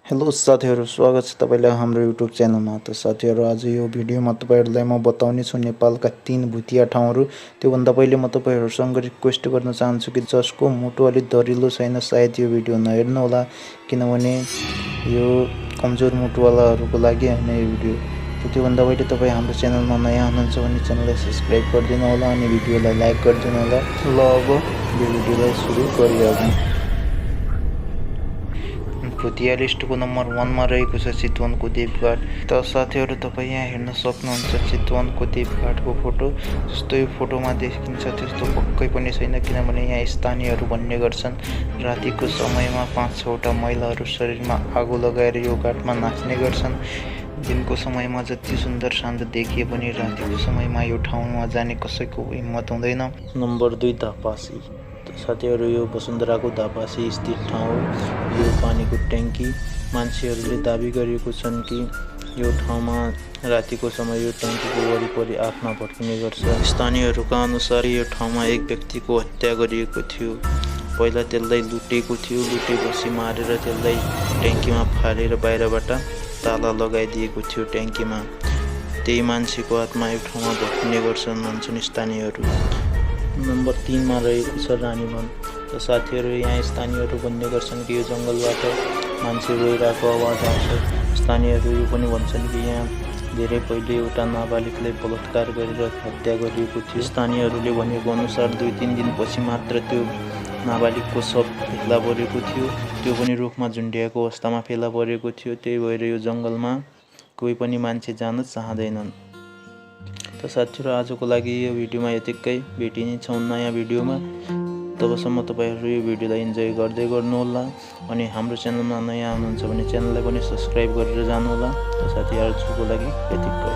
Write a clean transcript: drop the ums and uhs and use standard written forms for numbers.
Hello साथीहरु, स्वागत छ तपाईलाई हाम्रो युट्युब च्यानलमा। त साथीहरु, आज यो भिडियोमा तपाईहरुलाई म बताउने छु नेपालका 3 भुतिया ठाउँहरु। त्यो भन्दा पहिले म तपाईहरुसँग रिक्वेस्ट गर्न चाहन्छु कि जसको मुटु अलि दरिलो छैन सायद यो भिडियो नहेर्नु होला, किनभने यो कमजोर मुटुवालाहरुको लागि हैन यो भिडियो। त्यो भन्दा पहिले तपाई हाम्रो च्यानलमा नयाँ हुनुहुन्छ भने च्यानललाई सब्स्क्राइब गरिदिनु होला अनि भिडियोलाई लाइक गरिदिनु होला। ल अब यो भिडियोलाई सुरु गरिहालौं। भुतिया लिस्टको नम्बर 1 मा रहेको छ चितवनको देवघाट। त साथीहरु, तपाई यहाँ हेर्न सक्नुहुन्छ चितवनको देवघाटको फोटो। जस्तो यो फोटोमा देखिन्छ त्यस्तो पक्कै पनि छैन, किनभने यहाँ स्थानीयहरु भन्ने गर्छन् रातिको समयमा 5-6 वटा महिलाहरु शरीरमा आगो लगाएर यो घाटमा नाच्ने गर्छन्। दिनको समयमा जति सुन्दर शान्त देखिए पनि रातिको समयमा यो ठाउँमा जाने कसैको हिम्मत हुँदैन। नम्बर 2 धापासी। साथीहरु, यो वसुन्धराको धापासी स्थित ठाउँ हो। यो पानीको ट्याङ्की। मान्छेहरूले दाबी गरेको छन् कि यो ठाउँमा रातिको समय यो ट्याङ्कीको वरिपरि आत्मा भट्किने गर्छ। स्थानीयहरूका अनुसार यो ठाउँमा एक व्यक्तिको हत्या गरिएको थियो। पहिला त्यसलाई लुटेको थियो, लुटेपछि मारेर त्यसलाई ट्याङ्कीमा फालेर बाहिरबाट ताला लगाइदिएको थियो ट्याङ्कीमा। त्यही मान्छेको आत्मा यो ठाउँमा भट्किने गर्छन् भन्छन् स्थानीयहरू। नम्बर 3 मा रहेको छ रानीवन। त साथीहरु, यहाँ स्थानीयहरू भन्ने गर्छन् कि यो जंगलबाट मान्छे रोइरहेको आवाज आउँछ। स्थानीयहरू यो पनि भन्छन् कि यहाँ धेरै पहिले एउटा नाबालिगलाई बलात्कार गरेर हत्या गरिएको थियो। स्थानीयहरूले भनेको अनुसार 2-3 दिनपछि मात्र त्यो नाबालिगको शव फेला परेको थियो, त्यो पनि रुखमा झुन्ड्याएको अवस्थामा फेला परेको थियो। त्यही भएर यो जंगलमा कोही पनि मान्छे जान चाहँदैनन्। त साथीहरु, आजको लागि यो भिडियोमा यतिकै। भेटिने छौं नयाँ भिडियोमा। तबसम्म तपाईहरु यो भिडियोलाई इन्जोय गर्दै गर्नुहोला अनि हाम्रो च्यानलमा नयाँ हुनुहुन्छ भने च्यानललाई पनि सब्स्क्राइब गरेर जानुहोला। त साथीहरु, आजको लागि यतिकै।